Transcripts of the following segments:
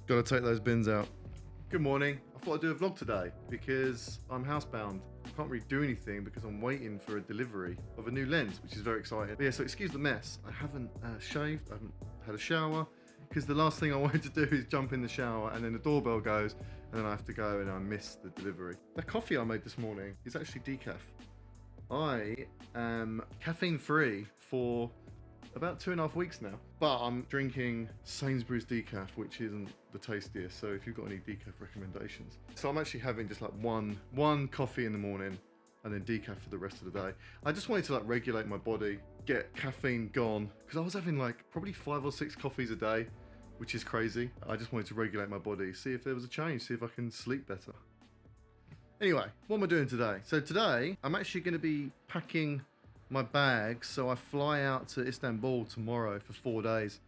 Gotta take those bins out. Good morning. I thought I'd do a vlog today because I'm housebound. I can't really do anything because I'm waiting for a delivery of a new lens, which is very exciting. But yeah, so excuse the mess. I haven't shaved, I haven't had a shower, because the last thing I wanted to do is jump in the shower and then the doorbell goes and then I have to go and I miss the delivery. The coffee I made this morning is actually decaf. I am caffeine free for about 2.5 weeks now, but I'm drinking Sainsbury's decaf, which isn't the tastiest. So if you've got any decaf recommendations. So I'm actually having just like one coffee in the morning and then decaf for the rest of the day. I just wanted to like regulate my body, get caffeine gone, because I was having like probably 5 or 6 coffees a day, which is crazy. I just wanted to regulate my body, see if there was a change, see if I can sleep better. Anyway, what am I doing today? So today I'm actually going to be packing my bags, so I fly out to Istanbul tomorrow for 4 days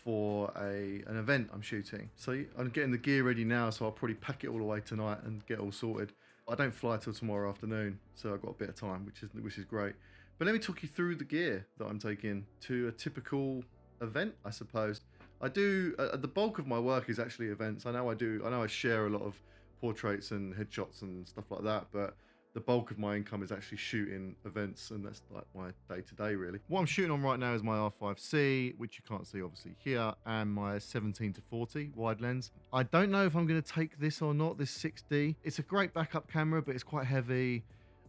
for an event I'm shooting. So I'm getting the gear ready now, so I'll probably pack it all away tonight and get all sorted. I don't fly till tomorrow afternoon, so I've got a bit of time, which is great. But let me talk you through the gear that I'm taking to a typical event, I suppose. I do the bulk of my work is actually events. I know I share a lot of portraits and headshots and stuff like that, but the bulk of my income is actually shooting events, and that's like my day-to-day really. What I'm shooting on right now is my R5C, which you can't see obviously here, and my 17-40 wide lens. I don't know if I'm going to take this or not, this 6D. It's a great backup camera, but it's quite heavy.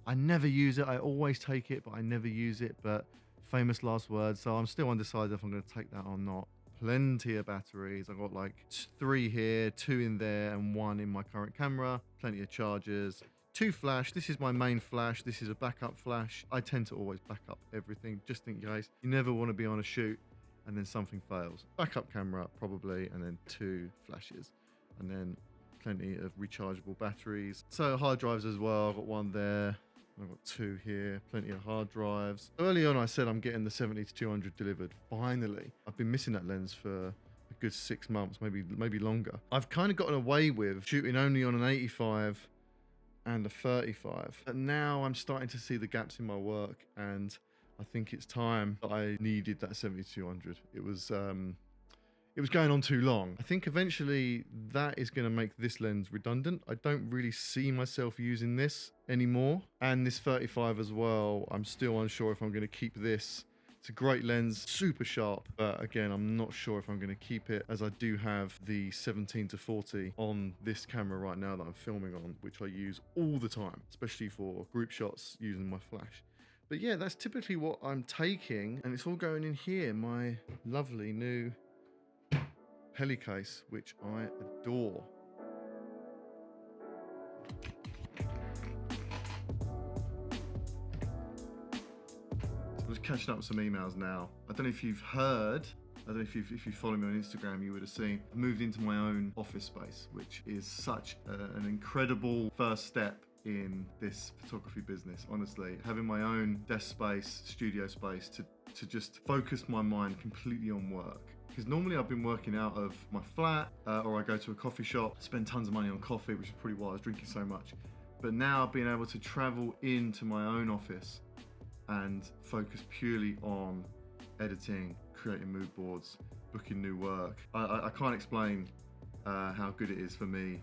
I never use it. I always take it, but I never use it. But famous last words, so I'm still undecided if I'm going to take that or not. Plenty of batteries. I've got like 3 here, 2 in there, and 1 in my current camera. Plenty of chargers. 2 flash. This is my main flash. This is a backup flash. I tend to always back up everything just in case. You never want to be on a shoot and then something fails. Backup camera probably, and then 2 flashes, and then plenty of rechargeable batteries. So hard drives as well. I've got 1 there. I've got 2 here, plenty of hard drives. Early on I said I'm getting the 70-200 delivered. Finally. I've been missing that lens for a good 6 months, maybe longer. I've kind of gotten away with shooting only on an 85 and a 35. But now I'm starting to see the gaps in my work, and I think it's time that I needed that 70-200. It was going on too long. I think eventually that is going to make this lens redundant. I don't really see myself using this anymore. And this 35 as well, I'm still unsure if I'm going to keep this. It's a great lens, super sharp, but again, I'm not sure if I'm going to keep it, as I do have the 17-40 on this camera right now that I'm filming on, which I use all the time, especially for group shots using my flash. But yeah, that's typically what I'm taking, and it's all going in here, my lovely new Heli case, which I adore. I'm just catching up with some emails now. I don't know if you've heard, I don't know if you follow me on Instagram, you would have seen, I've moved into my own office space, which is such an incredible first step in this photography business, honestly. Having my own desk space, studio space to just focus my mind completely on work. Because normally I've been working out of my flat or I go to a coffee shop, spend tons of money on coffee, which is probably why I was drinking so much. But now being able to travel into my own office and focus purely on editing, creating mood boards, booking new work. I can't explain how good it is for me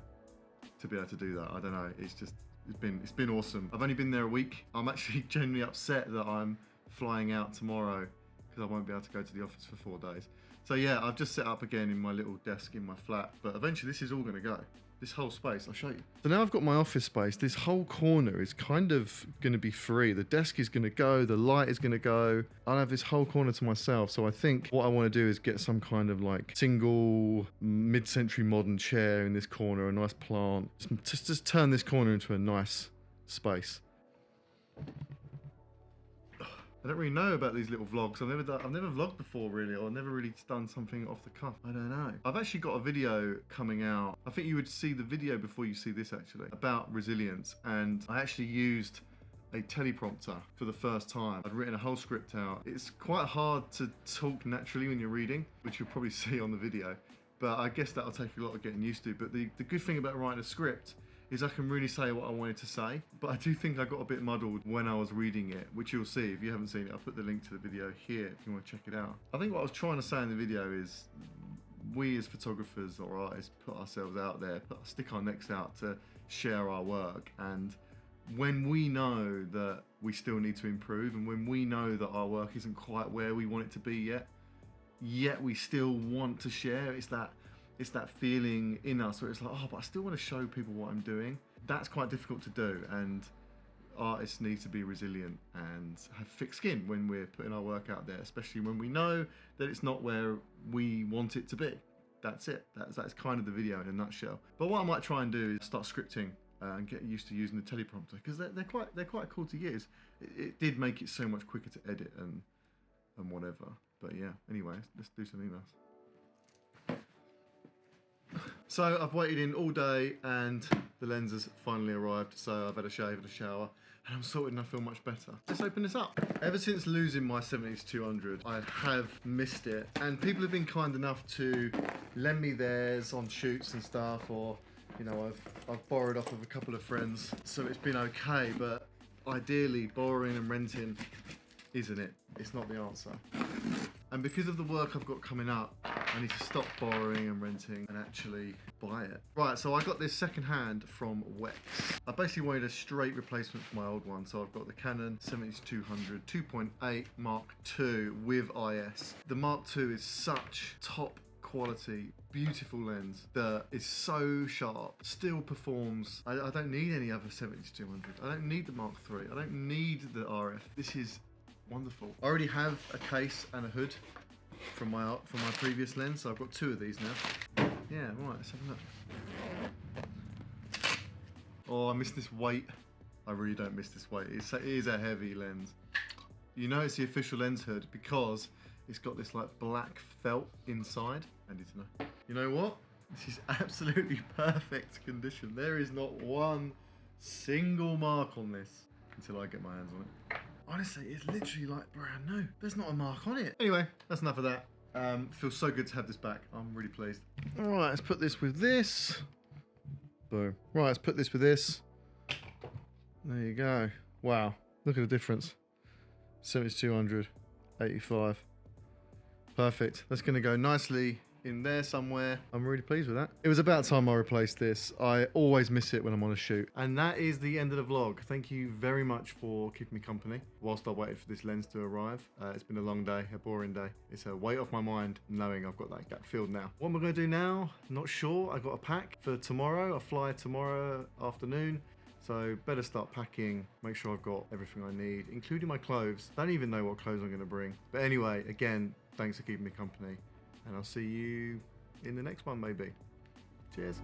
to be able to do that. I don't know, it's been awesome. I've only been there a week. I'm actually genuinely upset that I'm flying out tomorrow because I won't be able to go to the office for 4 days. So yeah, I've just set up again in my little desk in my flat, but eventually this is all gonna go. This whole space, I'll show you. So now I've got my office space. This whole corner is kind of gonna be free. The desk is gonna go, the light is gonna go. I'll have this whole corner to myself. So I think what I wanna do is get some kind of like single mid-century modern chair in this corner, a nice plant. Just turn this corner into a nice space. I don't really know about these little vlogs. I've never vlogged before really, or never really done something off the cuff. I don't know. I've actually got a video coming out. I think you would see the video before you see this actually, about resilience. And I actually used a teleprompter for the first time. I'd written a whole script out. It's quite hard to talk naturally when you're reading, which you'll probably see on the video. But I guess that'll take a lot of getting used to. But the good thing about writing a script is I can really say what I wanted to say, but I do think I got a bit muddled when I was reading it, which you'll see if you haven't seen it. I'll put the link to the video here if you want to check it out. I think what I was trying to say in the video is we as photographers or artists put ourselves out there, stick our necks out to share our work. And when we know that we still need to improve, and when we know that our work isn't quite where we want it to be yet we still want to share, it's that feeling in us where it's like, oh, but I still want to show people what I'm doing. That's quite difficult to do, and artists need to be resilient and have thick skin when we're putting our work out there, especially when we know that it's not where we want it to be. That's it. That's kind of the video in a nutshell. But what I might try and do is start scripting and get used to using the teleprompter, because they're quite cool to use. It did make it so much quicker to edit and whatever. But yeah, anyway, let's do something else. So I've waited in all day and the lens has finally arrived. So I've had a shave and a shower and I'm sorted and I feel much better. Let's open this up. Ever since losing my 70-200, I have missed it. And people have been kind enough to lend me theirs on shoots and stuff, or, you know, I've borrowed off of a couple of friends. So it's been okay, but ideally borrowing and renting isn't it. It's not the answer. And because of the work I've got coming up, I need to stop borrowing and renting and actually buy it. Right, so I got this second-hand from Wex. I basically wanted a straight replacement for my old one, so I've got the Canon 70-200 2.8 Mark II with IS. The Mark II is such top quality, beautiful lens that is so sharp, still performs. I don't need any other 70-200. I don't need the Mark III. I don't need the RF. This is wonderful. I already have a case and a hood from my previous lens, so I've got two of these now. Yeah, right, let's have a look. Oh, I missed this weight. I really don't miss this weight. It is a heavy lens. You know it's the official lens hood because it's got this like black felt inside. Handy to know. You know what? This is absolutely perfect condition. There is not one single mark on this until I get my hands on it. Honestly, it's literally like brand new. There's not a mark on it. Anyway, that's enough of that. Feels so good to have this back. I'm really pleased. All right, let's put this with this. Boom. Right, let's put this with this. There you go. Wow, look at the difference. 70-200, 85. Perfect. That's going to go nicely in there somewhere. I'm really pleased with that. It was about time I replaced this. I always miss it when I'm on a shoot. And that is the end of the vlog. Thank you very much for keeping me company whilst I waited for this lens to arrive. It's been a long day, a boring day. It's a weight off my mind knowing I've got that gap filled now. What am I going to do now? Not sure. I got a pack for tomorrow. I fly tomorrow afternoon. So better start packing, make sure I've got everything I need, including my clothes. Don't even know what clothes I'm going to bring. But anyway, again, thanks for keeping me company. And I'll see you in the next one, maybe. Cheers.